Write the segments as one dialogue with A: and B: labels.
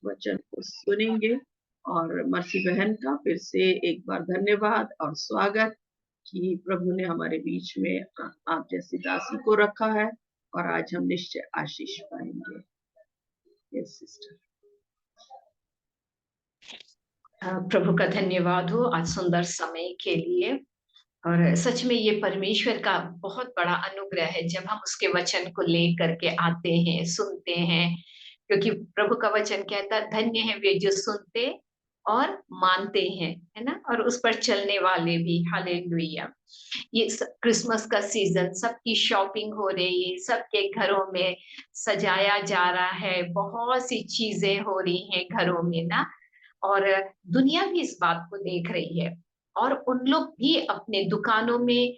A: वचन को सुनेंगे। और मर्सी बहन का फिर से एक बार धन्यवाद और स्वागत कि प्रभु ने हमारे बीच में आप जैसी दासी को रखा है और आज हम निश्चय आशीष पाएंगे। Yes sister.
B: प्रभु का धन्यवाद हो आज सुंदर समय के लिए। और सच में ये परमेश्वर का बहुत बड़ा अनुग्रह है जब हम उसके वचन को ले करके आते हैं, सुनते हैं, क्योंकि प्रभु का वचन कहता है धन्य है वे जो सुनते और मानते हैं, है ना, और उस पर चलने वाले भी। हालेलुया। ये क्रिसमस का सीजन, सबकी शॉपिंग हो रही है, सबके घरों में सजाया जा रहा है, बहुत सी चीजें हो रही हैं घरों में ना। और दुनिया भी इस बात को देख रही है और उन लोग भी अपने दुकानों में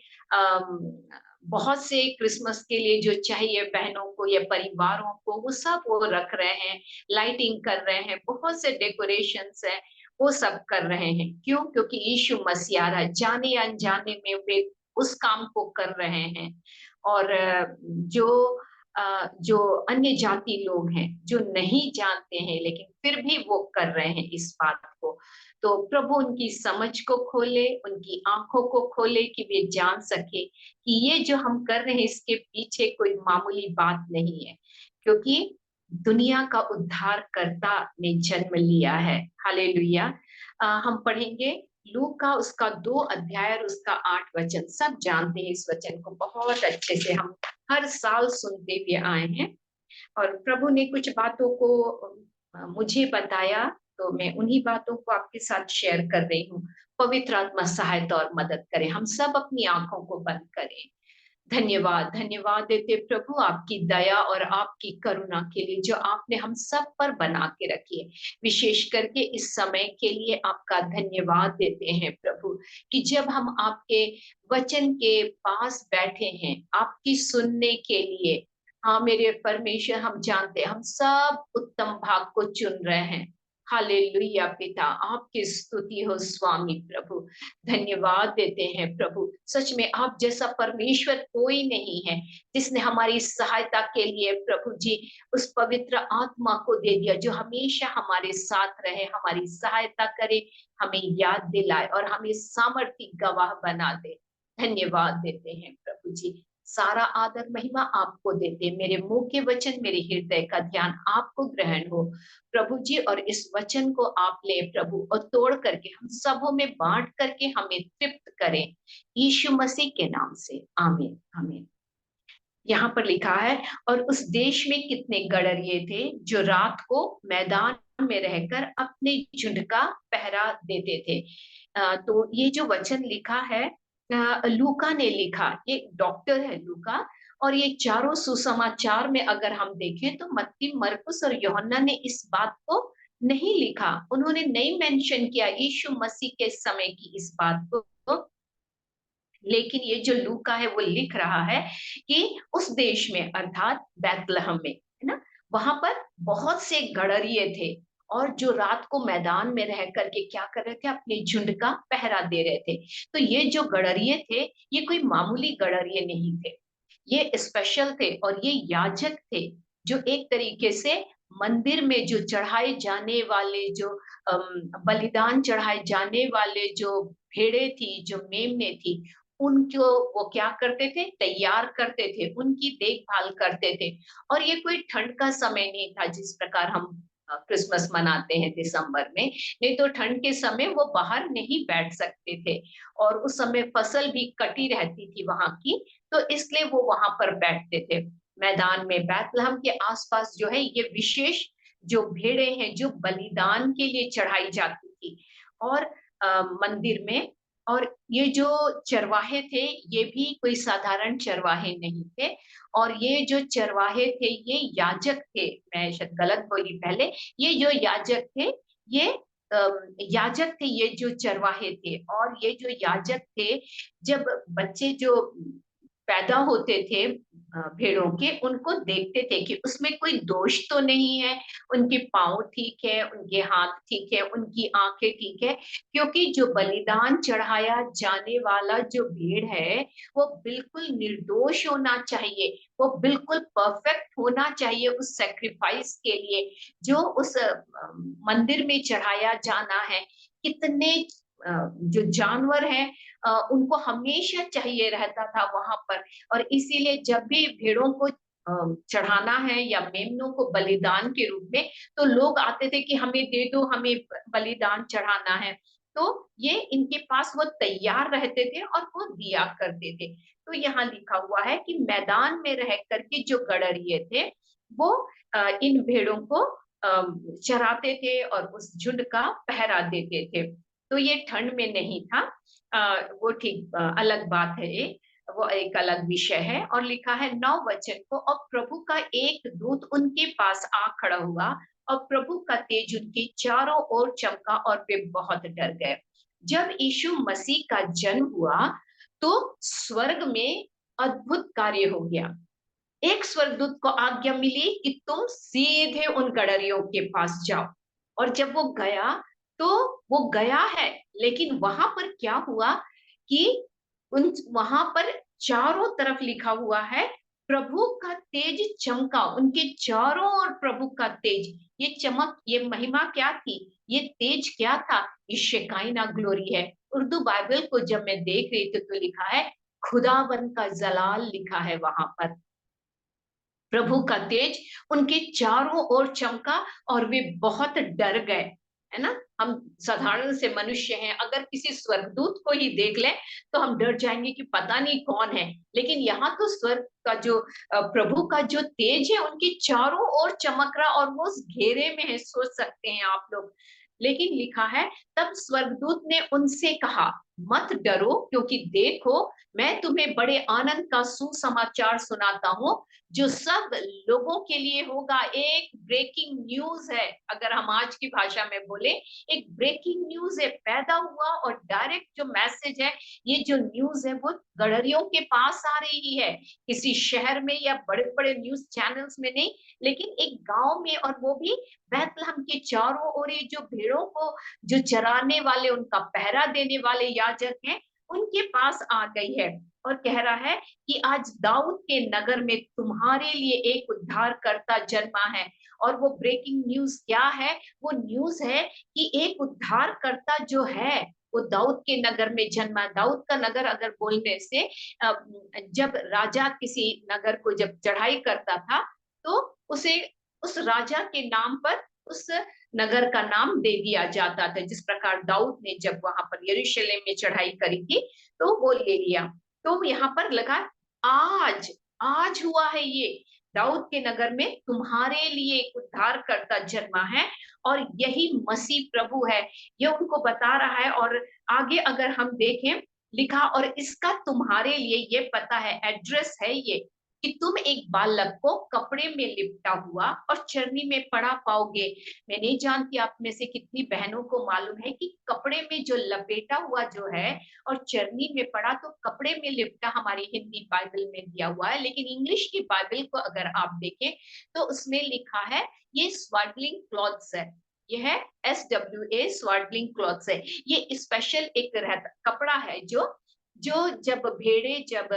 B: बहुत से क्रिसमस के लिए जो चाहिए बहनों को या परिवारों को, वो सब वो रख रहे हैं, लाइटिंग कर रहे हैं, बहुत से डेकोरेशंस हैं, वो सब कर रहे हैं। क्यों? क्योंकि यीशु मसीह आ रहा है, जाने अनजाने में वे उस काम को कर रहे हैं। और जो अन्य जाति लोग हैं जो नहीं जानते हैं लेकिन फिर भी वो कर रहे हैं इस बात को, तो प्रभु उनकी समझ को खोले, उनकी आंखों को खोले कि वे जान सके कि ये जो हम कर रहे हैं इसके पीछे कोई मामूली बात नहीं है, क्योंकि दुनिया का उद्धारकर्ता ने जन्म लिया है। हालेलुया। हम पढ़ेंगे लूका उसका 2 अध्याय और उसका 8 वचन। सब जानते हैं इस वचन को बहुत अच्छे से, हम हर साल सुनते हुए आए हैं। और प्रभु ने कुछ बातों को मुझे बताया, तो मैं उन्हीं बातों को आपके साथ शेयर कर रही हूँ। पवित्र आत्मा सहायता और मदद करे। हम सब अपनी आंखों को बंद करें। धन्यवाद, धन्यवाद देते प्रभु आपकी दया और आपकी करुणा के लिए जो आपने हम सब पर बना के रखी है। विशेष करके इस समय के लिए आपका धन्यवाद देते हैं प्रभु, कि जब हम आपके वचन के पास बैठे हैं आपकी सुनने के लिए। हाँ मेरे परमेश्वर, हम जानते हैं हम सब उत्तम भाग को चुन रहे हैं। हालेलुया पिता, आपकी स्तुति हो स्वामी प्रभु। धन्यवाद देते हैं प्रभु, सच में आप जैसा परमेश्वर कोई नहीं है जिसने हमारी सहायता के लिए प्रभु जी उस पवित्र आत्मा को दे दिया जो हमेशा हमारे साथ रहे, हमारी सहायता करे, हमें याद दिलाए और हमें सामर्थी गवाह बना दे। धन्यवाद देते हैं प्रभु जी। सारा आदर महिमा आपको देते। मेरे मुंह के वचन, मेरे हृदय का ध्यान आपको ग्रहण हो प्रभु जी, और इस वचन को आप ले प्रभु और तोड़ करके हम सबों में बांट करके हमें तृप्त करें, यीशु मसीह के नाम से, आमीन आमीन। यहाँ पर लिखा है, और उस देश में कितने गड़रिये थे जो रात को मैदान में रहकर अपने झुंड का पहरा देते थे। तो ये जो वचन लिखा है लूका ने लिखा, ये डॉक्टर है लूका। और ये चारों सुसमाचार में अगर हम देखें तो मत्ती, मरकुस और यूहन्ना ने इस बात को नहीं लिखा, उन्होंने नहीं मेंशन किया यीशु मसीह के समय की इस बात को। लेकिन ये जो लूका है वो लिख रहा है कि उस देश में अर्थात बैतलहम में, है ना, वहां पर बहुत से गड़रिये थे और जो रात को मैदान में रह करके क्या कर रहे थे, अपने झुंड का पहरा दे रहे थे। तो ये जो गड़रिये थे ये कोई मामूली गड़रिये नहीं थे, ये स्पेशल थे और ये याजक थे जो एक तरीके से मंदिर में जो चढ़ाए जाने वाले जो बलिदान चढ़ाए जाने वाले जो भेड़े थी, जो मेमने थी, उनको वो क्या करते थे, तैयार करते थे, उनकी देखभाल करते थे। और ये कोई ठंड का समय नहीं था जिस प्रकार हम क्रिसमस मनाते हैं दिसंबर में, नहीं तो ठंड के समय वो बाहर नहीं बैठ सकते थे और उस समय फसल भी कटी रहती थी वहां की, तो इसलिए वो वहां पर बैठते थे मैदान में। बैतलहम के आसपास जो है ये विशेष जो भेड़े हैं जो बलिदान के लिए चढ़ाई जाती थी और मंदिर में। और ये जो चरवाहे थे ये भी कोई साधारण चरवाहे नहीं थे, और ये जो चरवाहे थे ये याजक थे। मैं शायद गलत बोली पहले, ये जो याजक थे ये याजक थे, ये जो चरवाहे थे। और ये जो याजक थे, जब बच्चे जो पैदा होते थे भेड़ों के, उनको देखते थे कि उसमें कोई दोष तो नहीं है, उनके पाँव ठीक है, उनके हाथ ठीक है, उनकी आंखें ठीक है, क्योंकि जो बलिदान चढ़ाया जाने वाला जो भेड़ है वो बिल्कुल निर्दोष होना चाहिए, वो बिल्कुल परफेक्ट होना चाहिए उस सेक्रीफाइस के लिए जो उस मंदिर में चढ़ाया जाना है। कितने जो जानवर हैं उनको हमेशा चाहिए रहता था वहां पर, और इसीलिए जब भी भेड़ों को चढ़ाना है या मेमनों को बलिदान के रूप में, तो लोग आते थे कि हमें दे दो, हमें बलिदान चढ़ाना है। तो ये इनके पास वो तैयार रहते थे और वो दिया करते थे। तो यहाँ लिखा हुआ है कि मैदान में रह करके जो गड़रिये थे वो इन भेड़ों को चराते थे और उस झुंड का पहरा देते थे। तो ये ठंड में नहीं था, वो ठीक अलग बात है, ये वो एक अलग विषय है। और लिखा है 9 वचन को, और प्रभु का एक दूत उनके पास आ खड़ा हुआ और प्रभु का तेज उनके चारों ओर चमका और वे बहुत डर गए। जब यीशु मसीह का जन्म हुआ तो स्वर्ग में अद्भुत कार्य हो गया। एक स्वर्गदूत को आज्ञा मिली कि तुम सीधे उन गडरियों के पास जाओ। और जब वो गया तो वो गया है, लेकिन वहां पर क्या हुआ कि उन वहां पर चारों तरफ लिखा हुआ है प्रभु का तेज चमका, उनके चारों ओर प्रभु का तेज। ये चमक, ये महिमा क्या थी, ये तेज क्या था? ये शेकाइना ग्लोरी है। उर्दू बाइबल को जब मैं देख रही थी तो लिखा है खुदावन का जलाल, लिखा है वहां पर। प्रभु का तेज उनके चारों ओर चमका और वे बहुत डर गए, है ना। हम साधारण से मनुष्य हैं, अगर किसी स्वर्गदूत को ही देख लें तो हम डर जाएंगे कि पता नहीं कौन है। लेकिन यहाँ तो स्वर्ग का जो प्रभु का जो तेज है उनके चारों ओर चमक रहा और वो उस घेरे में है, सोच सकते हैं आप लोग। लेकिन लिखा है तब स्वर्गदूत ने उनसे कहा मत डरो, क्योंकि देखो मैं तुम्हें बड़े आनंद का सुसमाचार सुनाता हूँ जो सब लोगों के लिए होगा। एक ब्रेकिंग न्यूज है, अगर हम आज की भाषा में बोले, एक ब्रेकिंग न्यूज है, पैदा हुआ और डायरेक्ट जो मैसेज है, ये जो न्यूज है वो गडरियों के पास आ रही है, किसी शहर में या बड़े बड़े न्यूज चैनल्स में नहीं, लेकिन एक गांव में, और वो भी बैतलहम के चारों ओर ये जो भेड़ों को जो चराने वाले, उनका पहरा देने वाले याजक हैं, उनके पास आ गई है। और कह रहा है कि आज दाऊद के नगर में तुम्हारे लिए एक उद्धारकर्ता जन्मा है। और वो ब्रेकिंग न्यूज क्या है? वो न्यूज है कि एक उद्धारकर्ता जो है वो दाऊद के नगर में जन्मा। दाऊद का नगर अगर बोलने से जब राजा किसी नगर को जब चढ़ाई करता था तो उसे उस राजा के नाम पर उस नगर का नाम दे दिया जाता था। जिस प्रकार दाऊद ने जब वहां पर यरूशलेम में चढ़ाई करी थी तो वो ले लिया। तो यहाँ पर लगा आज, आज हुआ है ये, दाऊद के नगर में तुम्हारे लिए एक उद्धारकर्ता जन्मा है और यही मसीह प्रभु है, ये उनको बता रहा है। और आगे अगर हम देखें, लिखा और इसका तुम्हारे लिए ये पता है, एड्रेस है ये, कि तुम एक बालक को कपड़े में लिपटा हुआ और चरनी में पड़ा पाओगे। मैं नहीं जानती आप में से कितनी बहनों को मालूम है कि कपड़े में जो लपेटा हुआ जो है और चरनी में पड़ा, तो कपड़े में लिपटा हमारी हिंदी बाइबल में दिया हुआ है, लेकिन इंग्लिश की बाइबल को अगर आप देखें तो उसमें लिखा है ये स्वाडलिंग क्लॉथ्स है। ये है SWA, स्वाडलिंग क्लॉथ्स है। ये स्पेशल एक रहता कपड़ा है जो जो जब भेड़े जब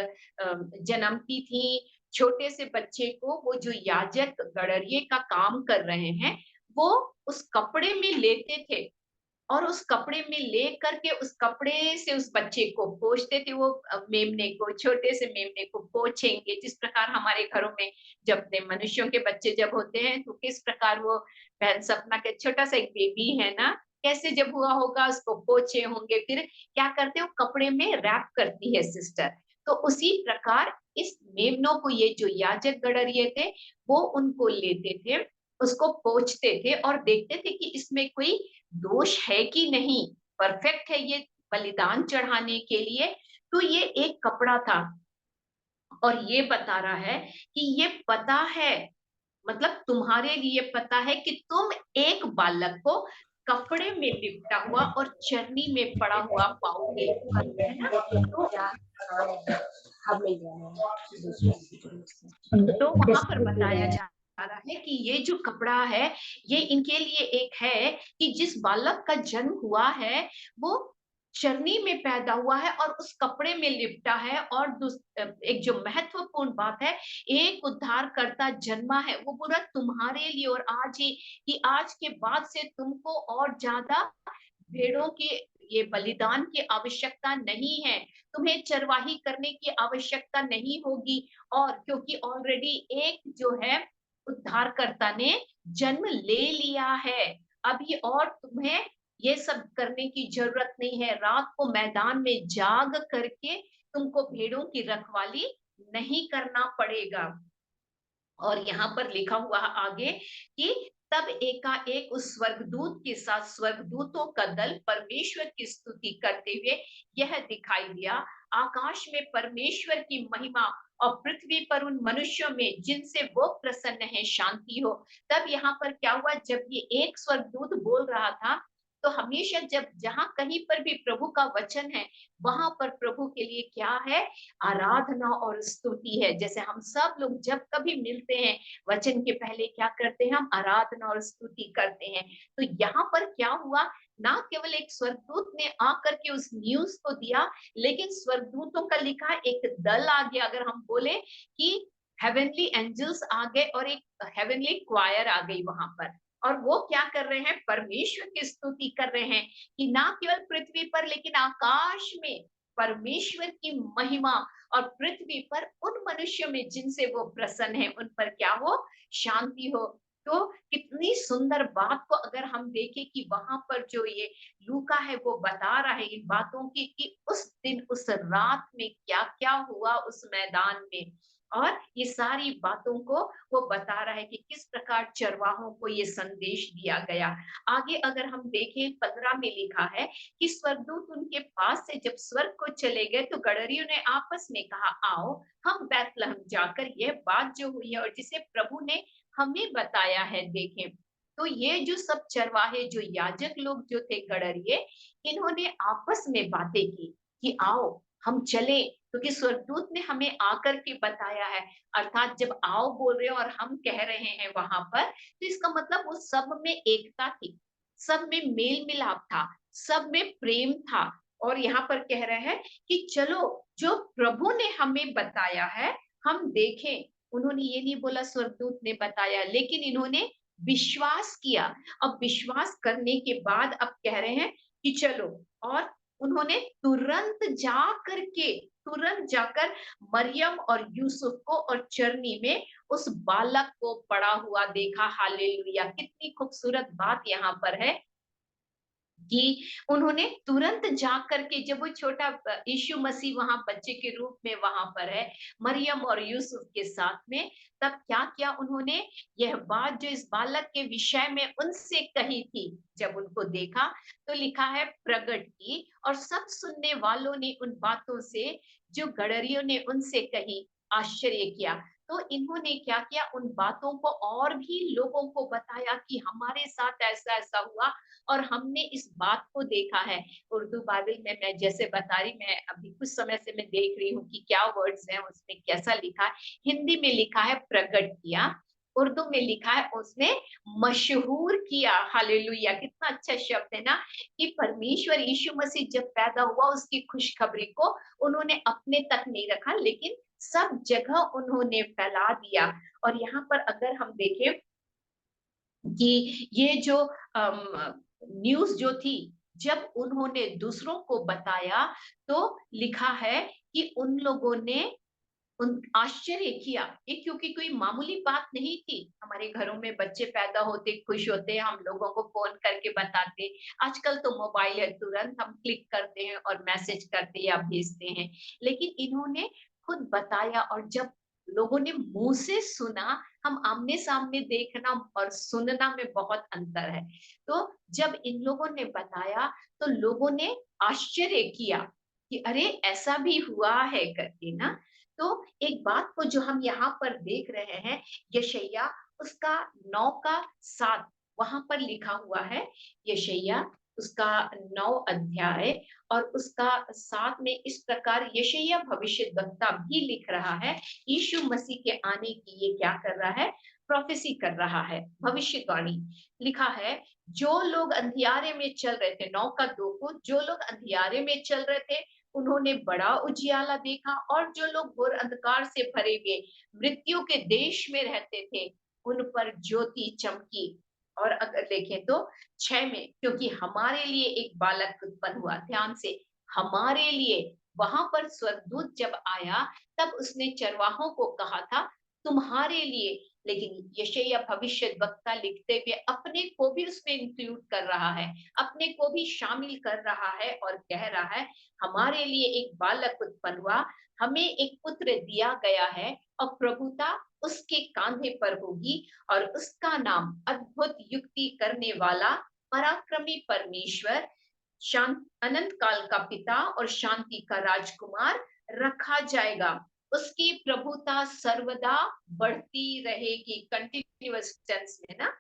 B: जन्मती थी छोटे से बच्चे को, वो जो याजक गड़रिये का काम कर रहे हैं वो उस कपड़े में लेते थे और उस कपड़े में ले करके उस कपड़े से उस बच्चे को पोंछते थे। वो मेमने को, छोटे से मेमने को पोंछेंगे, जिस प्रकार हमारे घरों में जब अपने मनुष्यों के बच्चे जब होते हैं तो किस प्रकार वो बहन सपना के छोटा सा एक बेबी है ना, कैसे जब हुआ होगा उसको पोछे होंगे, फिर क्या करते हो कपड़े में रैप करती है सिस्टर। तो उसी प्रकार इस मेमनों को ये जो याजक गड़रिये थे वो उनको लेते थे, उसको पोंछते थे और देखते थे कि इसमें कोई दोष है कि नहीं, परफेक्ट है ये बलिदान चढ़ाने के लिए। तो ये एक कपड़ा था और ये बता रहा है कि ये पता है, मतलब तुम्हारे लिए पता है कि तुम एक बालक को कपड़े में लिपटा हुआ और चरनी में पड़ा हुआ पाओगे, है ना? तो वहां पर बताया जा रहा है कि ये जो कपड़ा है, ये इनके लिए एक है कि जिस बालक का जन्म हुआ है, वो चरनी में पैदा हुआ है और उस कपड़े में लिपटा है। और एक जो महत्वपूर्ण बात है, एक उद्धारकर्ता जन्मा है, वो पूरा तुम्हारे लिए। और आज ही कि आज के बाद से तुमको और ज्यादा भेड़ों की ये बलिदान की आवश्यकता नहीं है, तुम्हें चरवाही करने की आवश्यकता नहीं होगी। और क्योंकि ऑलरेडी एक जो है उद्धारकर्ता ने जन्म ले लिया है, अभी और तुम्हें ये सब करने की जरूरत नहीं है। रात को मैदान में जाग करके तुमको भेड़ों की रखवाली नहीं करना पड़ेगा। और यहाँ पर लिखा हुआ आगे कि तब एकाएक उस स्वर्गदूत के साथ स्वर्गदूतों का दल परमेश्वर की स्तुति करते हुए यह दिखाई दिया, आकाश में परमेश्वर की महिमा और पृथ्वी पर उन मनुष्यों में जिनसे वो प्रसन्न है शांति हो। तब यहाँ पर क्या हुआ, जब ये एक स्वर्गदूत बोल रहा था, तो हमेशा जब जहां कहीं पर भी प्रभु का वचन है, वहां पर प्रभु के लिए क्या है, आराधना और स्तुति है। जैसे हम सब लोग जब कभी मिलते हैं, वचन के पहले क्या करते हैं, हम आराधना और स्तुति करते हैं। तो यहाँ पर क्या हुआ, ना केवल एक स्वर्गदूत ने आकर के उस न्यूज को दिया, लेकिन स्वर्गदूतों का लिखा एक दल आ गया। अगर हम बोले कि हेवनली एंजल्स आ गए और एक हेवनली क्वायर आ गई वहां पर। और वो क्या कर रहे हैं, परमेश्वर की स्तुति कर रहे हैं कि ना केवल पृथ्वी पर लेकिन आकाश में परमेश्वर की महिमा, और पृथ्वी पर उन मनुष्यों में जिनसे वो प्रसन्न है, उन पर क्या हो, शांति हो। तो कितनी सुंदर बात को अगर हम देखें कि वहां पर जो ये लूका है वो बता रहा है इन बातों की, कि उस दिन उस रात में क्या क्या हुआ उस मैदान में। और ये सारी बातों को वो बता रहा है कि किस प्रकार चरवाहों को ये संदेश दिया गया। आगे अगर हम देखें 15 में लिखा है कि स्वर्गदूत उनके पास से जब स्वर्ग को चले गए, तो गडरियों ने आपस में कहा, आओ हम बैतलहम जाकर यह बात जो हुई है और जिसे प्रभु ने हमें बताया है देखें। तो ये जो सब चरवाहे, जो याजक लोग जो थे गडरिये, इन्होंने आपस में बातें की कि आओ हम चले, क्योंकि स्वर्गदूत ने हमें आकर के बताया है। अर्थात जब आओ बोल रहे हो और हम कह रहे हैं वहां पर, तो इसका मतलब वो सब में एकता थी, सब में मेल मिलाप था, सब में प्रेम था। और यहाँ पर कह रहे हैं कि चलो जो प्रभु ने हमें बताया है हम देखें। उन्होंने ये नहीं बोला स्वर्गदूत ने बताया, लेकिन इन्होंने विश्वास किया। अब विश्वास करने के बाद अब कह रहे हैं कि चलो। और उन्होंने तुरंत जाकर मरियम और यूसुफ को और चरनी में उस बालक को पड़ा हुआ देखा। हालेलुया, कितनी खूबसूरत बात यहाँ पर है कि उन्होंने तुरंत जा करके, जब वो छोटा यीशु मसीह वहां बच्चे के रूप में वहां पर है मरियम और यूसुफ के साथ में, तब क्या किया उन्होंने, यह बात जो इस बालक के विषय में उनसे कही थी, जब उनको देखा तो लिखा है प्रकट की। और सब सुनने वालों ने उन बातों से जो गडरियों ने उनसे कही आश्चर्य किया। तो इन्होंने क्या किया, उन बातों को और भी लोगों को बताया कि हमारे साथ ऐसा ऐसा हुआ और हमने इस बात को देखा है। उर्दू बाइबल में मैं जैसे बता रही, मैं अभी कुछ समय से मैं देख रही हूँ कि क्या वर्ड्स हैं उसमें, कैसा लिखा है। हिंदी में लिखा है प्रकट किया, उर्दू में लिखा है उसने मशहूर किया। हालेलुया, कितना अच्छा शब्द है ना, कि परमेश्वर यीशु मसीह जब पैदा हुआ उसकी खुशखबरी को उन्होंने अपने तक नहीं रखा, लेकिन सब जगह उन्होंने फैला दिया। और यहाँ पर अगर हम देखें कि ये जो न्यूज जो थी, जब उन्होंने दूसरों को बताया, तो लिखा है कि उन लोगों ने उन आश्चर्य किया। ये क्योंकि कोई मामूली बात नहीं थी। हमारे घरों में बच्चे पैदा होते, खुश होते, हम लोगों को फोन करके बताते। आजकल तो मोबाइल है, तुरंत हम क्लिक करते हैं और मैसेज करते या भेजते हैं। लेकिन इन्होंने खुद बताया, और जब लोगों ने मुंह से सुना, हम आमने सामने देखना और सुनना में बहुत अंतर है। तो जब इन लोगों ने बताया, तो लोगों ने आश्चर्य किया कि अरे ऐसा भी हुआ है करके ना। तो एक बात को जो हम यहाँ पर देख रहे हैं, यशैया उसका 9 का 7, वहां पर लिखा हुआ है यशायाह उसका 9 अध्याय और उसका 7 में इस प्रकार यशायाह भविष्यद्वक्ता भी लिख रहा है। यीशु मसीह के आने की ये क्या कर रहा है, प्रोफेसी कर रहा है, भविष्यवाणी। लिखा है, जो लोग अंधियारे में चल रहे थे, 9 का 2 को, जो लोग अंधियारे में चल रहे थे उन्होंने बड़ा उजियाला देखा, और जो लोग घोर अंधकार से भरे हुए मृत्यु के देश में रहते थे उन पर ज्योति चमकी। और अगर देखें तो 6 में, क्योंकि हमारे लिए एक बालक उत्पन्न हुआ, ध्यान से, हमारे लिए। वहां पर स्वर्गदूत जब आया तब उसने चरवाहों को कहा था तुम्हारे लिए, लेकिन यशायाह भविष्यद्वक्ता लिखते हुए अपने को भी उसमें इंक्लूड कर रहा है, अपने को भी शामिल कर रहा है और कह रहा है हमारे लिए एक बालक उत्पन्न हुआ, हमें एक पुत्र दिया गया है और प्रभुता उसके कांधे पर होगी, और उसका नाम अद्भुत युक्ति करने वाला, पराक्रमी परमेश्वर, शांत, अनंत काल का पिता और शांति का राजकुमार रखा जाएगा। उसकी प्रभुता सर्वदा बढ़ती रहेगी, कंटिन्यूअस टेंस में ना,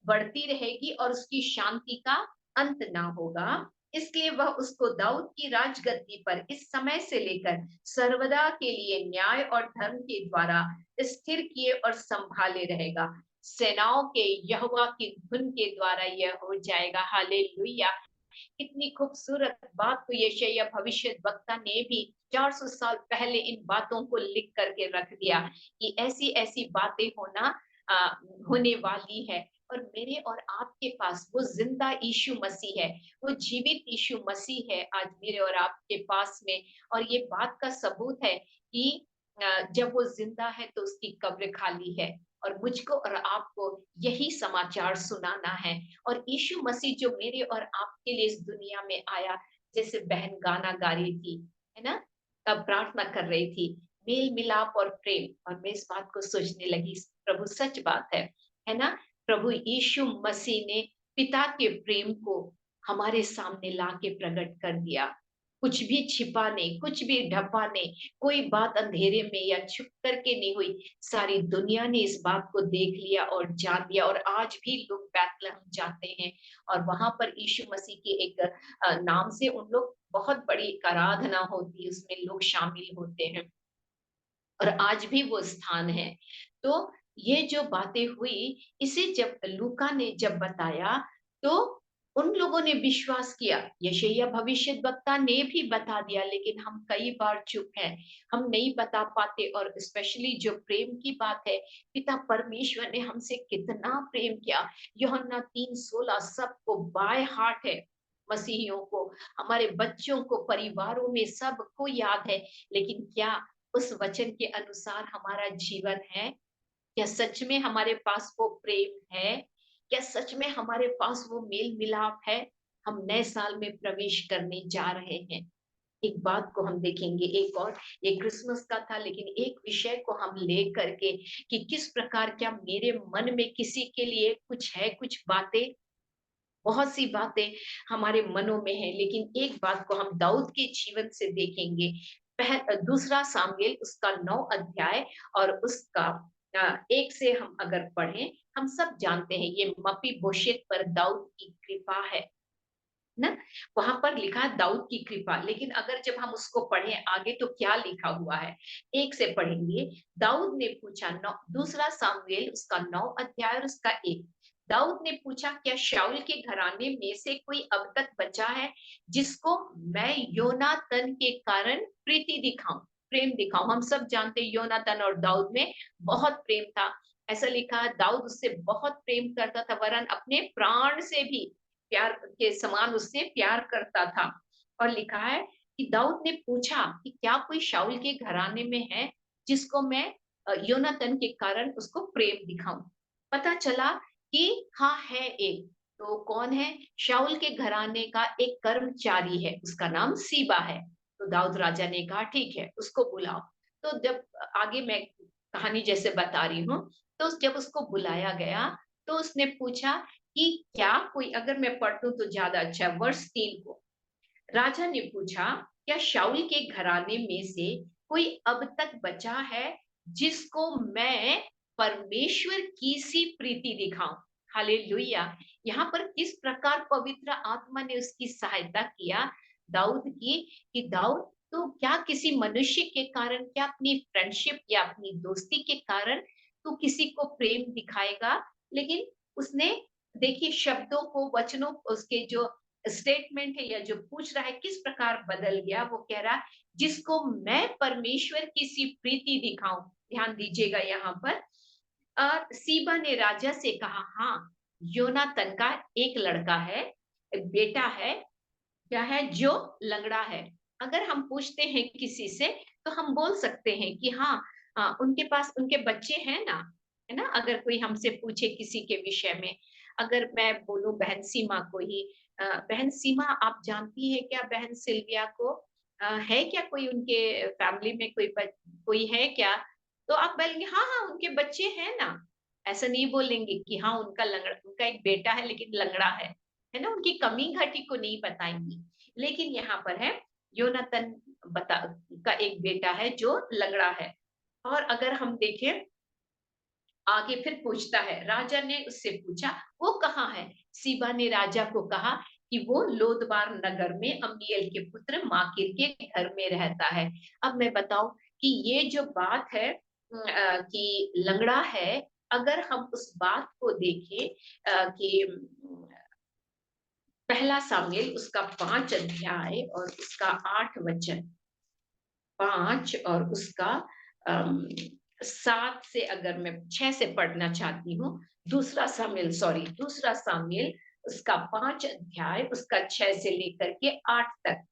B: बढ़ती रहेगी, और उसकी शांति का अंत ना होगा। इसलिए वह उसको दाऊद की राजगद्दी पर इस समय से लेकर सर्वदा के लिए न्याय और धर्म के द्वारा स्थिर किए और संभाले रहेगा। सेनाओं के यहोवा की धुन के द्वारा यह हो जाएगा। हालेलुया। कितनी खूबसूरत बात को यशायाह भविष्यद्वक्ता ने भी 400 साल पहले इन बातों को लिख करके रख दिया कि ऐसी ऐसी बातें आ, होने वाली है। और मेरे और आपके पास वो जिंदा यीशु मसीह है, वो जीवित यीशु मसीह है आज मेरे और आपके पास में। और ये बात का सबूत है कि जब वो जिंदा है तो उसकी कब्र खाली है, और मुझको और आपको यही समाचार सुनाना है। और यीशु मसीह जो मेरे और आपके लिए इस दुनिया में आया, जैसे बहन गाना गा रही थी, है ना, तब प्रार्थना कर रही थी, मेल मिलाप और प्रेम, और मैं इस बात को सोचने लगी, प्रभु सच बात है ना, प्रभु यीशु मसीह ने पिता के प्रेम को हमारे सामने लाके प्रकट कर दिया। कुछ भी छिपा नहीं, कुछ भी ढपा नहीं, कोई बात अंधेरे में या छुप करके नहीं हुई, सारी दुनिया ने इस बात को देख लिया और जान लिया। और आज भी लोग बैतलहम जाते हैं और वहां पर यीशु मसीह के एक नाम से उन लोग बहुत बड़ी एक आराधना होती है, उसमें लोग शामिल होते हैं, और आज भी वो स्थान है। तो ये जो बातें हुई, इसे जब लूका ने जब बताया तो उन लोगों ने विश्वास किया, यशायाह भविष्यद्वक्ता ने भी बता दिया, लेकिन हम कई बार चुप हैं, हम नहीं बता पाते। और स्पेशली जो प्रेम की बात है, पिता परमेश्वर ने हमसे कितना प्रेम किया, यूहन्ना 3:16 सबको बाय हार्ट है, मसीहियों को, हमारे बच्चों को, परिवारों में सबको याद है। लेकिन क्या उस वचन के अनुसार हमारा जीवन है? क्या सच में हमारे पास वो प्रेम है? क्या सच में हमारे पास वो मेल मिलाप है? हम नए साल में प्रवेश करने जा रहे हैं। एक बात को हम देखेंगे, एक और, ये क्रिसमस का था, लेकिन एक विषय को हम ले करके कि किस प्रकार, क्या मेरे मन में किसी के लिए कुछ है, कुछ बातें, बहुत सी बातें हमारे मनों में है, लेकिन एक बात को हम दाऊद के जीवन से देखेंगे। दूसरा सामुएल उसका 9 अध्याय और उसका 1 से हम अगर पढ़ें, हम सब जानते हैं ये मपीबोशेत पर दाऊद की कृपा है ना, वहां पर लिखा है दाऊद की कृपा। लेकिन अगर जब हम उसको पढ़ें आगे तो क्या लिखा हुआ है, 1 से पढ़ेंगे। दाऊद ने पूछा, दूसरा सामुएल उसका 9 अध्याय और उसका 1, दाऊद ने पूछा क्या शाऊल के घराने में से कोई अब तक बचा है जिसको मैं योनातन के कारण प्रीति दिखाऊं, प्रेम दिखाऊं। हम सब जानते हैं योनातन और दाऊद में बहुत प्रेम था। ऐसा लिखा है दाऊद उससे बहुत प्रेम करता था, वरन अपने प्राण से भी प्यार के समान उससे प्यार करता था। और लिखा है कि दाऊद ने पूछा कि क्या कोई शाऊल के घराने में है जिसको मैं योनातन के कारण उसको प्रेम दिखाऊं। पता चला कि हाँ है एक। तो कौन है? शाऊल के घराने का एक कर्मचारी है, उसका नाम सीबा है। तो दाऊद राजा ने कहा ठीक है उसको बुलाओ। तो जब आगे मैं कहानी जैसे बता रही हूँ, तो जब उसको बुलाया गया तो उसने पूछा कि क्या कोई, अगर मैं पढ़ दूं तो ज्यादा अच्छा है, वर्ष 3 को, राजा ने पूछा क्या शाऊल के घराने में से कोई अब तक बचा है जिसको मैं परमेश्वर की सी प्रीति दिखाऊं। हालेलुया। यहाँ पर किस प्रकार पवित्र आत्मा ने उसकी सहायता किया दाऊद की, कि दाऊद तो क्या किसी मनुष्य के कारण, क्या अपनी फ्रेंडशिप या अपनी दोस्ती के कारण तू किसी को प्रेम दिखाएगा, लेकिन उसने देखिए शब्दों को, वचनों, उसके जो स्टेटमेंट है या जो पूछ रहा है किस प्रकार बदल गया। वो कह रहा जिसको मैं परमेश्वर की सी प्रीति दिखाऊं। ध्यान दीजिएगा यहाँ पर सीबा ने राजा से कहा, हाँ योनातन का एक लड़का है, एक बेटा है, क्या है, जो लंगड़ा है। अगर हम पूछते हैं किसी से तो हम बोल सकते हैं कि हाँ, उनके पास उनके बच्चे हैं ना, है ना। अगर कोई हमसे पूछे किसी के विषय में, अगर मैं बोलूं बहन सीमा को ही, बहन सीमा आप जानती है क्या बहन सिल्विया को, है क्या कोई उनके फैमिली में कोई है क्या, तो आप बोलेंगे हाँ हाँ उनके बच्चे हैं ना। ऐसा नहीं बोलेंगे कि हाँ उनका एक बेटा है लेकिन लंगड़ा है ना, उनकी कमी घटी को नहीं बताएंगी। लेकिन यहाँ पर है योनातन बता का एक बेटा है जो लंगड़ा है। और अगर हम देखें आगे फिर पूछता है, राजा ने उससे पूछा वो कहाँ है। सीबा ने राजा को कहा कि वो लोदबार नगर में अम्मीएल के पुत्र माकिर के घर में रहता है। अब मैं बताऊं कि ये जो बात है कि लंगड़ा है, अगर हम उस बात को देखें कि पहला सामुएल उसका 5 अध्याय और उसका 8 वचन, 5 और उसका 7 से, अगर मैं 6 से पढ़ना चाहती हूँ, दूसरा सामुएल उसका 5 अध्याय उसका 6 से लेकर के 8 तक।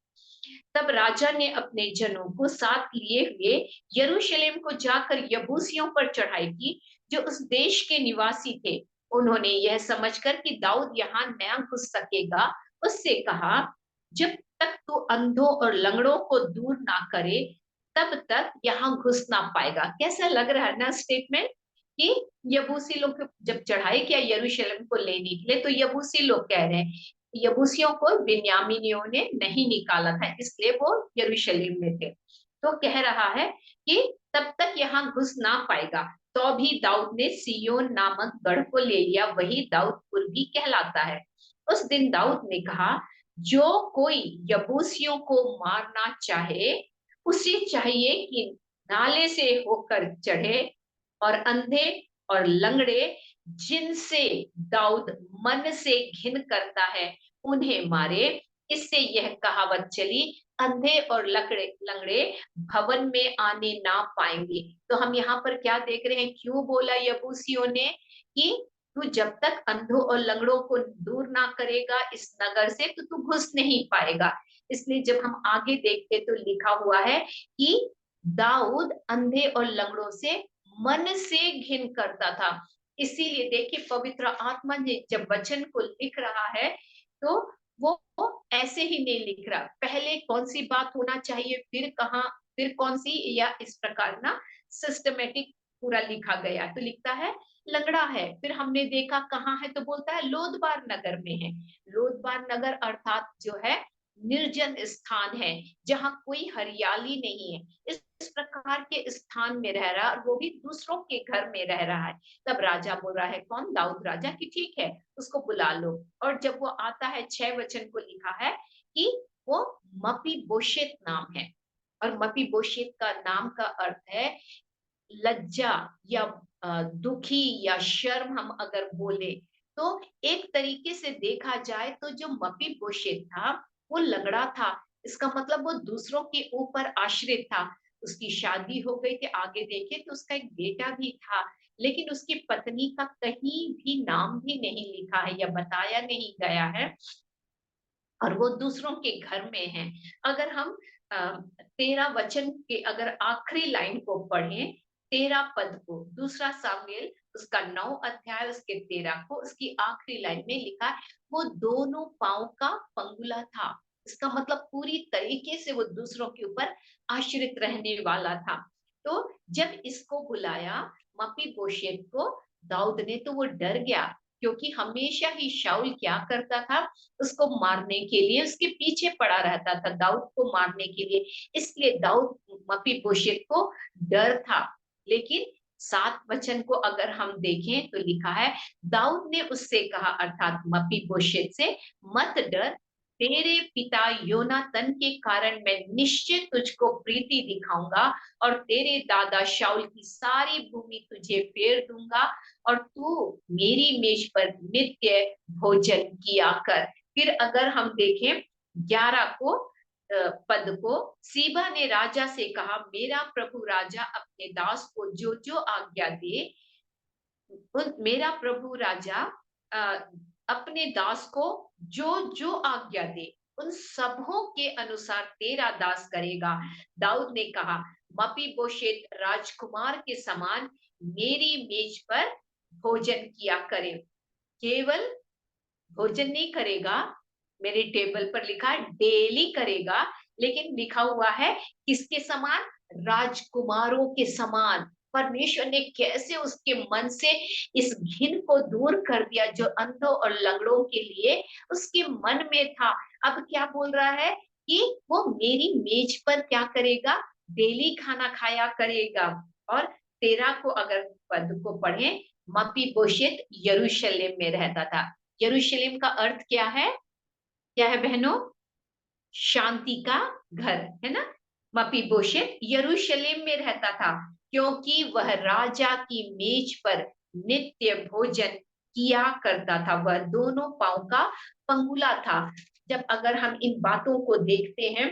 B: तब राजा ने अपने जनों को साथ लिए हुए यरूशलेम को जाकर यबूसियों पर चढ़ाई की जो उस देश के निवासी थे। उन्होंने यह समझकर कि दाऊद यहाँ न घुस सकेगा, उससे कहा, जब तक तू अंधों और लंगड़ों को दूर ना करे तब तक यहाँ घुस ना पाएगा। कैसा लग रहा है ना स्टेटमेंट, कि यबूसी लोग जब चढ़ाई किया यरूशलेम को लेने के लिए, तो यबूसी लोग कह रहे हैं, यबूसियों को बिन्यामीनियों ने नहीं निकाला था इसलिए वो यरूशलेम में थे। तो कह रहा है कि तब तक यहाँ घुस ना पाएगा। तो भी दाऊद ने सियोन नामक गढ़ को ले लिया, वही दाऊदपुर भी कहलाता है। उस दिन दाऊद ने कहा, जो कोई यबूसियों को मारना चाहे उसे चाहिए कि नाले से होकर चढ़े और अंधे और लंगड़े जिनसे दाऊद मन से घिन करता है उन्हें मारे। इससे यह कहावत चली, अंधे और लकड़े लंगड़े भवन में आने ना पाएंगे। तो हम यहाँ पर क्या देख रहे हैं, क्यों बोला यबूसियों ने कि तू जब तक अंधों और लंगड़ों को दूर ना करेगा इस नगर से तो तू घुस नहीं पाएगा। इसलिए जब हम आगे देखते तो लिखा हुआ है कि दाऊद अंधे और लंगड़ों से मन से घिन करता था। इसीलिए देखिए पवित्र आत्मा ने जब वचन को लिख रहा है तो वो ऐसे ही नहीं लिख रहा, पहले कौन सी बात होना चाहिए फिर कहाँ, फिर कौन सी, या इस प्रकार ना सिस्टमेटिक पूरा लिखा गया। तो लिखता है लंगड़ा है, फिर हमने देखा कहाँ है तो बोलता है लोदबार नगर में है। लोदबार नगर अर्थात जो है निर्जन स्थान है, जहाँ कोई हरियाली नहीं है, इस प्रकार के स्थान में रह रहा, और वो भी दूसरों के घर में रह रहा है। तब राजा बोल रहा है, कौन, दाऊद राजा, की ठीक है उसको बुला लो। और जब वो आता है 6 वचन को लिखा है कि वो मपी बोशेत नाम है, और मपी बोशेत का नाम का अर्थ है लज्जा या दुखी या शर्म। हम अगर बोले तो एक तरीके से देखा जाए तो जो मपी बोशेत था वो लंगड़ा था, इसका मतलब वो दूसरों के ऊपर आश्रित था। उसकी शादी हो गई थी, आगे देखे तो उसका एक बेटा भी था, लेकिन उसकी पत्नी का कहीं भी नाम भी नहीं लिखा है या बताया नहीं गया है, और वो दूसरों के घर में है। अगर हम 13 वचन के अगर आखिरी लाइन को पढ़ें, 13 पद को, दूसरा सामुएल उसका 9 अध्याय उसके 13 को, उसकी आखिरी लाइन में लिखा है वो दोनों पांव का पंगुला था। इसका मतलब पूरी तरीके से वो दूसरों के ऊपर आश्रित रहने वाला था। तो जब इसको बुलाया मपी बोशेत को दाऊद ने, तो वो डर गया, क्योंकि हमेशा ही शाऊल क्या करता था, उसको मारने के लिए उसके पीछे पड़ा रहता था, दाऊद को मारने के लिए। इसलिए दाऊद मपीबोशेत को डर था। लेकिन 7 वचन को अगर हम देखें तो लिखा है, दाऊद ने उससे कहा, अर्थात मपीबोशेत से, मत डर, तेरे पिता योनातन के कारण मैं निश्चय तुझको प्रीति दिखाऊंगा और तेरे दादा शाऊल की सारी भूमि तुझे फेर दूंगा और तू मेरी मेज पर नित्य भोजन किया कर। फिर अगर हम देखें 11 को पद को, सीबा ने राजा से कहा, मेरा प्रभु राजा अपने दास को जो जो आज्ञा दे, मेरा प्रभु राजा अपने दास को जो जो आज्ञा दे उन सबों के अनुसार तेरा दास करेगा। दाऊद ने कहा, मपीबोशेत राजकुमार के समान मेरी मेज पर भोजन किया करे। केवल भोजन नहीं करेगा, मेरे टेबल पर लिखा है डेली करेगा, लेकिन लिखा हुआ है किसके समान? राजकुमारों के समान। परमेश्वर ने कैसे उसके मन से इस घिन को दूर कर दिया जो अंधों और लंगड़ों के लिए उसके मन में था। अब क्या बोल रहा है कि वो मेरी मेज पर क्या करेगा? डेली खाना खाया करेगा। और 13 को अगर पद को पढ़े, मपीबोशेत यरूशलेम में रहता था। यरूशलेम का अर्थ क्या है? क्या है बहनों? शांति का घर, है ना। मपीबोशेत यरूशलेम में रहता था क्योंकि वह राजा की मेज पर नित्य भोजन किया करता था। वह दोनों पांव का पंगुला था। जब अगर हम इन बातों को देखते हैं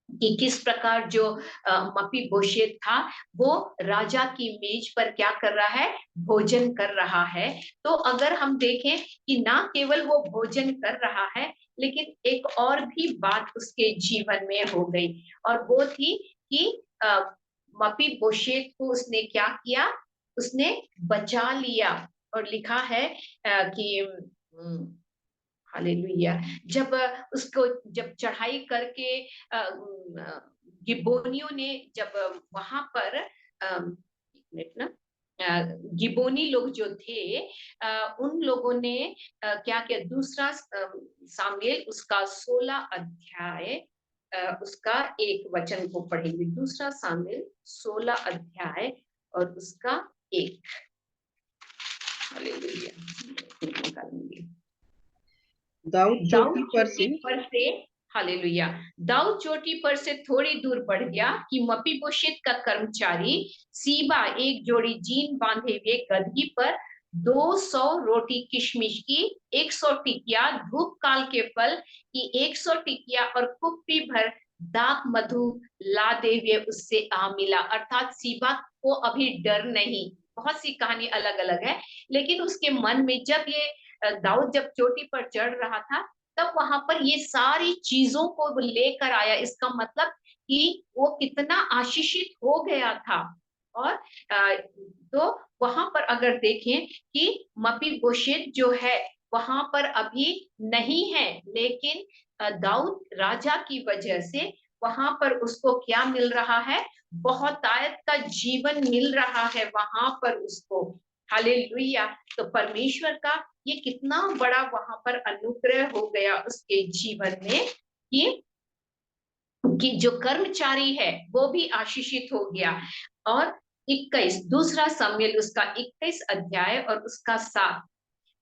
B: कि किस प्रकार जो मपीबोशेत था वो राजा की मेज पर क्या कर रहा है? भोजन कर रहा है। तो अगर हम देखें कि ना केवल वो भोजन कर रहा है, लेकिन एक और भी बात उसके जीवन में हो गई, और वो थी कि मपीबोशेत को उसने क्या किया? उसने बचा लिया। और लिखा है कि हालेलुया, जब उसको जब चढ़ाई करके गिबोनियों ने जब वहां पर एक मिनट ना, गिबोनी लोग जो थे उन लोगों ने क्या किया? दूसरा सामुएल उसका 16 अध्याय उसका 1 वचन को पढ़ेंगे। दूसरा सामुएल 16 अध्याय और उसका 1। हालेलुया, निकालेंगे।
A: दाऊद चोटी
B: पर से हालेलुया, दाऊद चोटी पर से थोड़ी दूर बढ़ गया कि मपीबोशेत का कर्मचारी सीबा एक जोड़ी जीन बांधे हुए गदही पर 200 रोटी किशमिश की, 100 टिकिया धूप काल के फल की, 100 टिकिया और कुप्पी भर दाक मधु लादे हुए उससे आ मिला। अर्थात सीबा को अभी डर नहीं। बहुत सी कहानी अलग अलग है, लेकिन उसके मन में जब ये दाऊद जब चोटी पर चढ़ रहा था तब वहां पर ये सारी चीजों को लेकर आया। इसका मतलब कि वो कितना आशीषित हो गया था। और तो वहां पर अगर देखें कि मपीबोशेत जो है वहां पर अभी नहीं है, लेकिन दाऊद राजा की वजह से वहां पर उसको क्या मिल रहा है? बहुतायत का जीवन मिल रहा है वहां पर उसको। हालेलुया। तो परमेश्वर का ये कितना बड़ा वहां पर अनुग्रह हो गया उसके जीवन में कि जो कर्मचारी है वो भी आशीषित हो गया। और 21 दूसरा सामुएल उसका 21 अध्याय और उसका 7,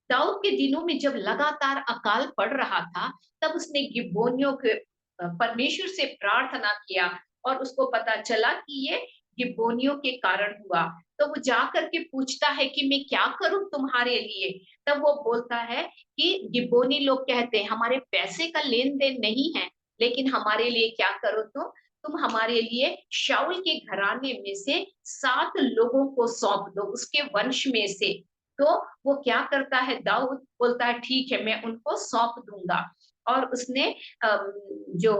B: दाऊद के दिनों में जब लगातार अकाल पड़ रहा था तब उसने गिबोनियों के परमेश्वर से प्रार्थना किया और उसको पता चला कि ये गिबोनियों के कारण हुआ। तो वो जाकर के पूछता है कि मैं क्या करूं तुम्हारे लिए? तब वो बोलता है कि गिबोनी लोग कहते हैं हमारे पैसे का लेन देन नहीं है, लेकिन हमारे लिए क्या करो तुम हमारे लिए शाऊल के घराने में से 7 लोगों को सौंप दो, उसके वंश में से। तो वो क्या करता है? दाऊद बोलता है ठीक है मैं उनको सौंप दूंगा। और उसने जो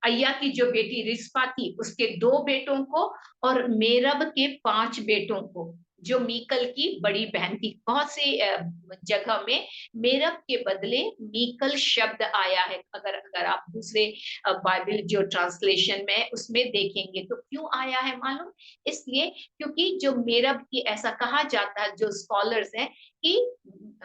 B: अय्या की जो बेटी रिस्पा थी उसके 2 बेटों को और मेरब के 5 बेटों को, जो मीकल की बड़ी बहन थी। बहुत सी जगह में मेरब के बदले मीकल शब्द आया है। अगर अगर आप दूसरे बाइबल जो ट्रांसलेशन में है, उसमें देखेंगे तो क्यों आया है मालूम? इसलिए क्योंकि जो मेरब की, ऐसा कहा जाता है जो स्कॉलर्स हैं कि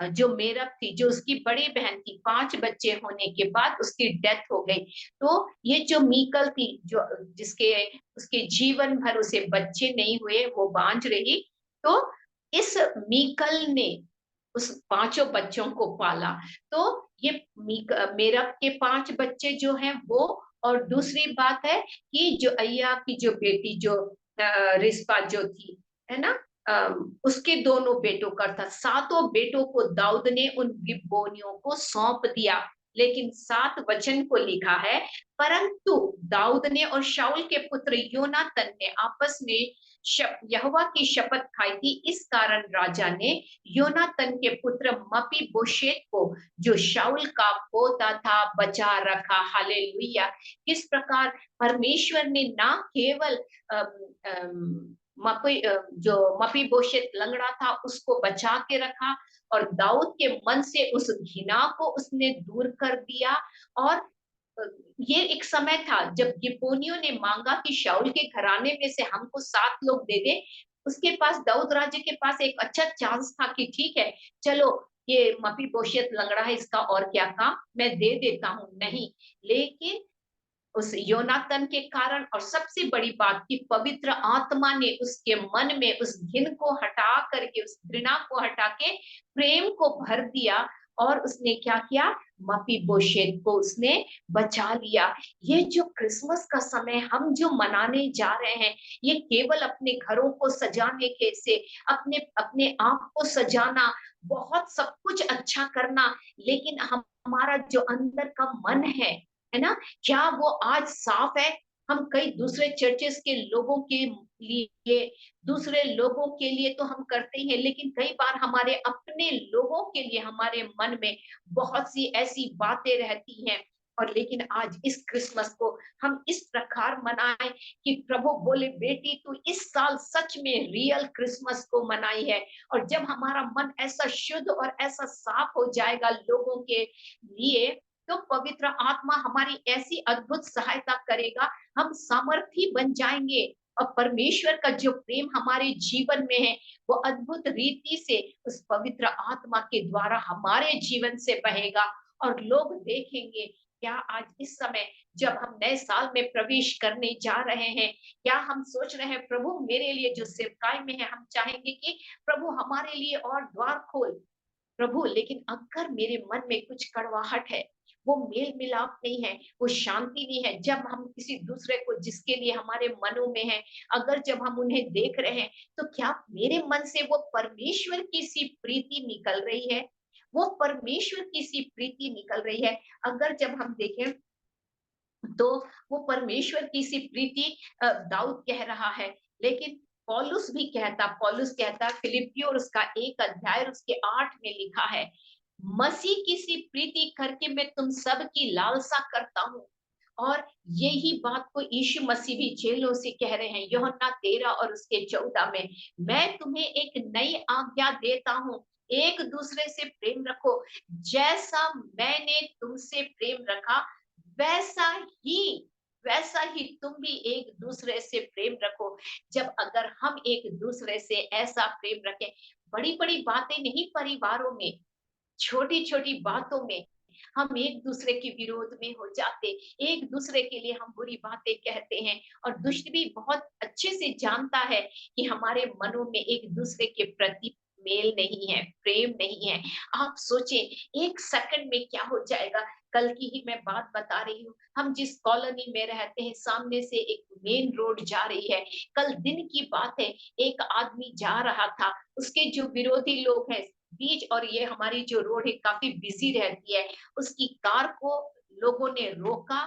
B: जो मेरब थी, जो उसकी बड़ी बहन थी, 5 बच्चे होने के बाद उसकी डेथ हो गई। तो ये जो मीकल थी, जो जिसके उसके जीवन भर उसे बच्चे नहीं हुए, वो बांझ रही, तो इस मीकल ने उस पांचों बच्चों को पाला। तो ये मेरब के 5 बच्चे जो हैं वो, और दूसरी बात है कि जो अय्या की जो बेटी जो रिस्पा जो थी, है ना, उसके दोनों बेटों का था। सातों बेटों को दाऊद ने उन गिबोनियों को सौंप दिया। लेकिन 7 वचन को लिखा है, परंतु दाऊद ने और शाऊल के पुत्र योनातन ने आपस में यहोवा की शपथ खाई थी। इस कारण राजा ने योनातन के पुत्र मपीबोशेत को, जो शाऊल का पोता था, बचा रखा। हालेलुया! किस प्रकार परमेश्वर ने ना केवल जो मपीबोशेत लंगड़ा था उसको बचा के रखा, और दाऊद के मन से उस घृणा को उसने दूर कर दिया। और ये एक समय था जब गिबोनियों ने मांगा कि शाऊल के घराने में से हमको 7 लोग दे दे। उसके पास, दाऊद राजा के पास एक अच्छा चांस था कि ठीक है, चलो ये मपीबोशेत लंगड़ा है, इसका और क्या काम, मैं दे देता हूँ। नहीं, लेकिन उस योनातन के कारण, और सबसे बड़ी बात कि पवित्र आत्मा ने उसके मन में उस घिन को हटा करके, उस घृणा को हटा के प्रेम को भर दिया, और उसने क्या किया, मपीबोशेत को उसने बचा लिया। ये जो क्रिसमस का समय हम जो मनाने जा रहे हैं, ये केवल अपने घरों को सजाने के से, अपने अपने आप को सजाना, बहुत सब कुछ अच्छा करना, लेकिन हमारा जो अंदर का मन है ना, क्या वो आज साफ है? हम कई दूसरे चर्चेस के लोगों के लिए, दूसरे लोगों के लिए तो हम करते ही हैं, लेकिन कई बार हमारे अपने लोगों के लिए हमारे मन में बहुत सी ऐसी बातें रहती हैं। और लेकिन आज इस क्रिसमस को हम इस प्रकार मनाएं कि प्रभु बोले, बेटी तू इस साल सच में रियल क्रिसमस को मनाई है। और जब हमारा मन ऐसा शुद्ध और ऐसा साफ हो जाएगा लोगों के लिए, तो पवित्र आत्मा हमारी ऐसी अद्भुत सहायता करेगा, हम सामर्थी बन जाएंगे। और परमेश्वर का जो प्रेम हमारे जीवन में है, वो अद्भुत रीति से उस पवित्र आत्मा के द्वारा हमारे जीवन से बहेगा। और लोग देखेंगे, क्या आज इस समय जब हम नए साल में प्रवेश करने जा रहे हैं, क्या हम सोच रहे हैं प्रभु मेरे लिए जो सेवकाई में है, हम चाहेंगे कि प्रभु हमारे लिए और द्वार खोल प्रभु। लेकिन अगर मेरे मन में कुछ कड़वाहट है, वो मेल मिलाप नहीं है, वो शांति नहीं है, जब हम किसी दूसरे को जिसके लिए हमारे मनों में है, अगर जब हम उन्हें देख रहे हैं, तो क्या मेरे मन से वो परमेश्वर की सी प्रीति निकल रही है? वो परमेश्वर की सी प्रीति निकल रही है? अगर जब हम देखें तो वो परमेश्वर की सी प्रीति दाऊद कह रहा है। लेकिन पौलुस कहता फिलिपियो और उसका 1 अध्याय उसके 8 में लिखा है, मसीह की सी प्रीति करके मैं तुम सब की लालसा करता हूँ। और यही बात को यीशु मसीह भी जेलों से कह रहे हैं, यूहन्ना 13 और उसके 14 में, मैं तुम्हें एक नई आज्ञा देता हूँ, एक दूसरे से प्रेम रखो, जैसा मैंने तुमसे प्रेम रखा, वैसा ही वैसा ही तुम भी एक दूसरे से प्रेम रखो। जब अगर हम एक दूसरे से ऐसा प्रेम रखें, बड़ी बड़ी बातें नहीं, परिवारों में छोटी छोटी बातों में हम एक दूसरे के विरोध में हो जाते, एक दूसरे के लिए हम बुरी बातें कहते हैं। और दुष्ट भी बहुत अच्छे से जानता है कि हमारे मनों में एक दूसरे के प्रति मेल नहीं है, प्रेम नहीं है। आप सोचें, 1 सेकंड में क्या हो जाएगा। कल की ही मैं बात बता रही हूँ, हम जिस कॉलोनी में रहते हैं, सामने से एक मेन रोड जा रही है। कल दिन की बात है, एक आदमी जा रहा था, उसके जो विरोधी लोग हैं बीच, और ये हमारी जो रोड है काफी बिजी रहती है, उसकी कार को लोगों ने रोका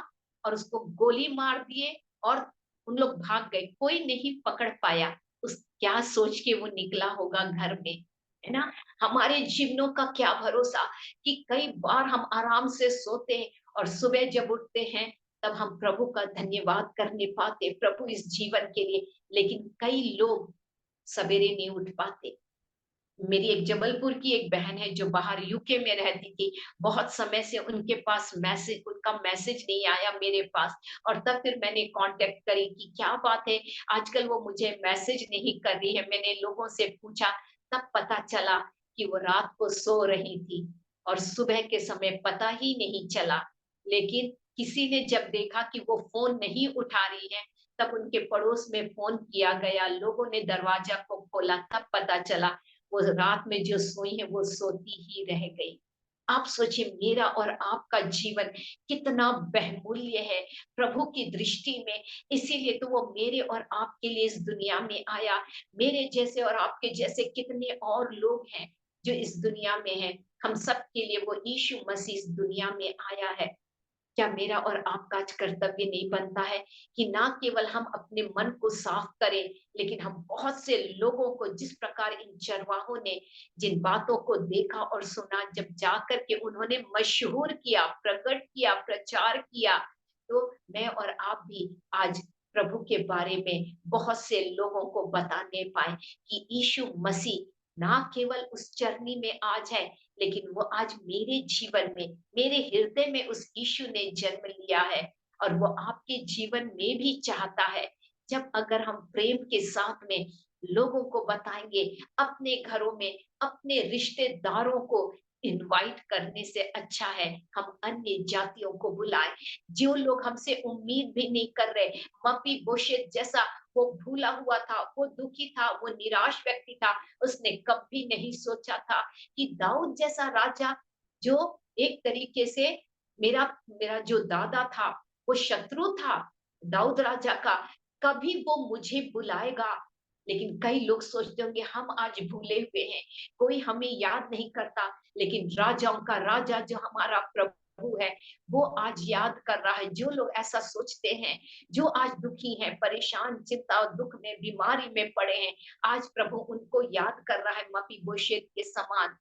B: और उसको गोली मार दिए, और उन लोग भाग गए, कोई नहीं पकड़ पाया। उस क्या सोच के वो निकला होगा घर में, है ना। हमारे जीवनों का क्या भरोसा कि कई बार हम आराम से सोते हैं और सुबह जब उठते हैं तब हम प्रभु का धन्यवाद करने पाते, प्रभु इस जीवन के लिए। लेकिन कई लोग सवेरे नहीं उठ पाते। मेरी एक जबलपुर की एक बहन है जो बाहर यूके में रहती थी। बहुत समय से उनका मैसेज नहीं आया मेरे पास, और तब फिर मैंने कांटेक्ट करी कि क्या बात है, आजकल वो मुझे मैसेज नहीं कर रही है। मैंने लोगों से पूछा, तब पता चला कि वो रात को सो रही थी और सुबह के समय पता ही नहीं चला। लेकिन किसी ने जब देखा कि वो फ़ोन नहीं उठा रही है, तब उनके पड़ोस में फ़ोन किया गया, लोगों ने दरवाज़ा को खोला, तब पता चला वो रात में जो सोई है वो सोती ही रह गई। आप सोचिए, मेरा और आपका जीवन कितना बहुमूल्य है प्रभु की दृष्टि में। इसीलिए तो वो मेरे और आपके लिए इस दुनिया में आया। मेरे जैसे और आपके जैसे कितने और लोग हैं जो इस दुनिया में हैं। हम सब के लिए वो यीशु मसीह इस दुनिया में आया है। क्या मेरा और आपका आज कर्तव्य नहीं बनता है कि ना केवल हम अपने मन को साफ करें, लेकिन हम बहुत से लोगों को, जिस प्रकार इन चरवाहों ने जिन बातों को देखा और सुना, जब जाकर के उन्होंने मशहूर किया, प्रकट किया, प्रचार किया, तो मैं और आप भी आज प्रभु के बारे में बहुत से लोगों को बताने पाए कि यीशु मसीह ना केवल उस चरनी में आज है, लेकिन वो आज मेरे जीवन में, मेरे हृदय में उस यीशु ने जन्म लिया है, और वो आपके जीवन में भी चाहता है। जब अगर हम प्रेम के साथ में लोगों को बताएंगे, अपने घरों में अपने रिश्तेदारों को इनवाइट करने से अच्छा है हम अन्य जातियों को बुलाएं, जो लोग हमसे उम्मीद भी नहीं कर रहे। मपी बोशेत जैसा वो भूला हुआ था, वो दुखी था, वो निराश व्यक्ति था, उसने कभी नहीं सोचा था कि दाऊद जैसा राजा, जो एक तरीके से मेरा मेरा जो दादा था वो शत्रु था दाऊद राजा का, कभी वो मुझे बुलाएगा। लेकिन कई लोग सोचते होंगे हम आज भूले हुए हैं, कोई हमें याद नहीं करता, लेकिन राजाओं का राजा जो हमारा प्रभु है वो आज याद कर रहा है। जो लोग ऐसा सोचते हैं, जो आज दुखी हैं, परेशान, चिंता और दुख में, बीमारी में पड़े हैं, आज प्रभु उनको याद कर रहा है मपी बोशेत के समान।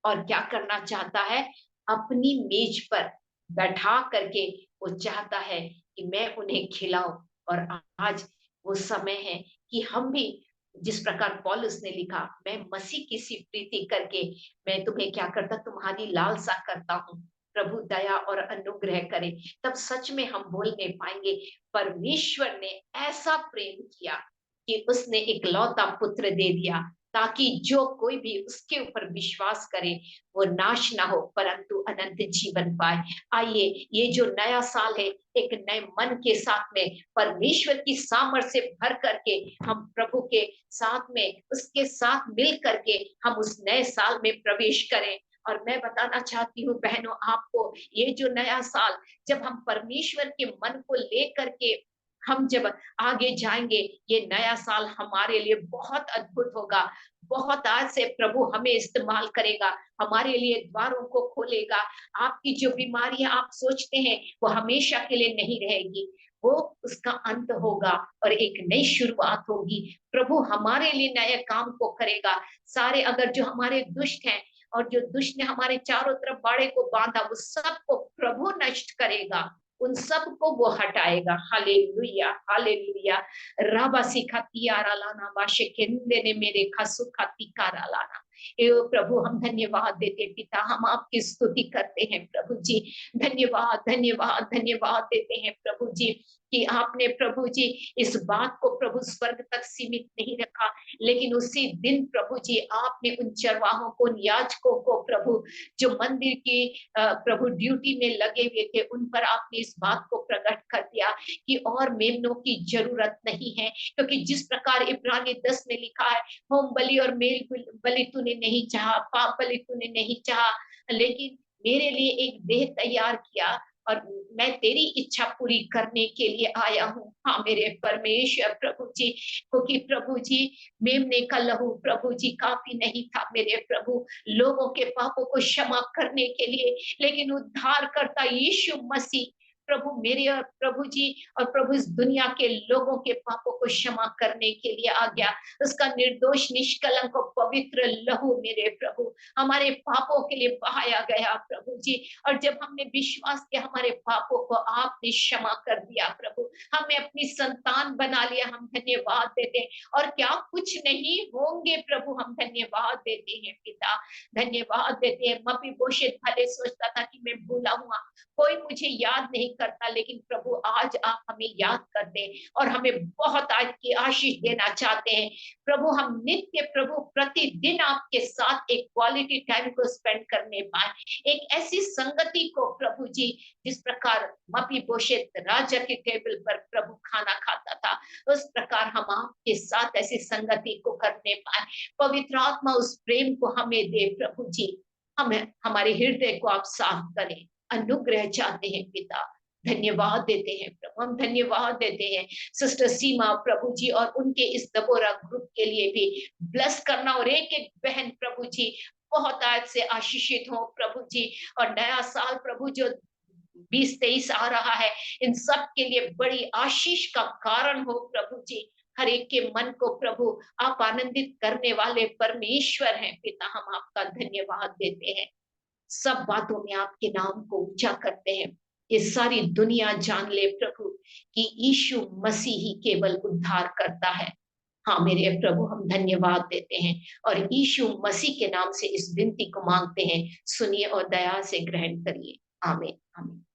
B: और क्या करना चाहता है, अपनी मेज पर बैठा करके वो चाहता है कि मैं उन्हें खिलाऊं। और आज वो समय है कि हम भी, जिस प्रकार पौलुस ने लिखा, मैं मसीह की सी प्रीति करके मैं तुम्हें क्या करता, तुम्हारी लालसा करता हूँ। प्रभु दया और अनुग्रह करे, तब सच में हम बोलने पाएंगे परमेश्वर ने ऐसा प्रेम किया कि उसने एक लौता पुत्र दे दिया, ताकि जो कोई भी उसके ऊपर विश्वास करे वो नाश ना हो परंतु अनंत जीवन पाए। आइए, ये जो नया साल है, एक नए मन के साथ में परमेश्वर की सामर्थ्य से भर करके हम प्रभु के साथ में, उसके साथ मिल करके हम उस नए साल में प्रवेश करें। और मैं बताना चाहती हूँ बहनों आपको, ये जो नया साल, जब हम परमेश्वर के मन को लेकर के हम जब आगे जाएंगे, ये नया साल हमारे लिए बहुत अद्भुत होगा। बहुत आज से प्रभु हमें इस्तेमाल करेगा, हमारे लिए द्वारों को खोलेगा। आपकी जो बीमारियां आप सोचते हैं वो हमेशा के लिए नहीं रहेगी, वो उसका अंत होगा और एक नई शुरुआत होगी। प्रभु हमारे लिए नए काम को करेगा। सारे अगर जो हमारे दुष्ट हैं और जो दुष्ट ने हमारे चारों तरफ बाड़े को बांधा, वो सबको प्रभु नष्ट करेगा, उन सबको वो हटाएगा। Hallelujah, hallelujah. राबा सिखातियारा लाना बाशे केंदे ने मेरे खसु खातिकारा लाना। ए प्रभु, हम धन्यवाद देते पिता, हम आपकी स्तुति करते हैं प्रभु जी। धन्यवाद, धन्यवाद, धन्यवाद देते हैं प्रभु जी कि आपने प्रभु जी इस बात को प्रभु स्वर्ग तक सीमित नहीं रखा, लेकिन उसी दिन प्रभु जी आपने उन चरवाहों को, उन याजकों को प्रभु, जो मंदिर की प्रभु ड्यूटी में लगे हुए थे, उन पर आपने इस बात को प्रकट कर दिया कि और मेमनों की जरूरत नहीं है, क्योंकि जिस प्रकार इब्रानी 10 में लिखा है, होम बलि और मेल बलि तूने नहीं चाहा, पाप बलि तूने नहीं चाहा, लेकिन मेरे लिए एक देह तैयार किया और मैं तेरी इच्छा पूरी करने के लिए आया हूँ। हाँ मेरे परमेश्वर प्रभु जी, क्योंकि प्रभु जी मेमने का लहू प्रभु जी काफी नहीं था मेरे प्रभु लोगों के पापों को क्षमा करने के लिए, लेकिन उद्धार करता यीशु मसीह प्रभु मेरे और प्रभु जी और प्रभु इस दुनिया के लोगों के पापों को क्षमा करने के लिए आ गया। उसका निर्दोष निष्कलंक और पवित्र लहू मेरे प्रभु हमारे पापों के लिए बहाया गया प्रभु जी। और जब हमने विश्वास किया हमारे पापों को आपने क्षमा कर दिया प्रभु, हमें अपनी संतान बना लिया। हम धन्यवाद देते हैं। और क्या कुछ नहीं होंगे प्रभु, हम धन्यवाद देते हैं पिता, धन्यवाद देते हैं। मपीबोशेत भले सोचता था कि मैं भूला हुआ, कोई मुझे याद नहीं करता, लेकिन प्रभु आज आप हमें याद करते हैं और हमें बहुत आज की आशीष देना चाहते हैं प्रभु। हम नित्य प्रभु प्रतिदिन आपके साथ एक क्वालिटी टाइम को स्पेंड करने पाए, एक ऐसी संगति को प्रभु जी जिस प्रकार मपीबोशेत राजा के टेबल पर प्रभु खाना खाता था, उस प्रकार हम आपके साथ ऐसी संगति को करने पाए। पवित्र आत्मा उस प्रेम को हमें दे प्रभु जी, हमें हमारे हृदय को आप साफ करें, अनुग्रह चाहते हैं पिता। धन्यवाद देते हैं प्रभु, हम धन्यवाद देते हैं सिस्टर सीमा प्रभु जी और उनके इस दबोरा ग्रुप के लिए भी ब्लेस करना। और एक एक बहन प्रभु जी बहुत आज से आशीषित हो प्रभु जी। और नया साल प्रभु जो 2023 आ रहा है, इन सब के लिए बड़ी आशीष का कारण हो प्रभु जी। हर एक के मन को प्रभु आप आनंदित करने वाले परमेश्वर हैं पिता, हम आपका धन्यवाद देते हैं। सब बातों में आपके नाम को ऊंचा करते हैं। ये सारी दुनिया जान ले प्रभु कि यीशु मसीह ही केवल उद्धार करता है। हाँ मेरे प्रभु, हम धन्यवाद देते हैं और यीशु मसीह के नाम से इस विनती को मांगते हैं, सुनिए और दया से ग्रहण करिए। आमीन आमीन।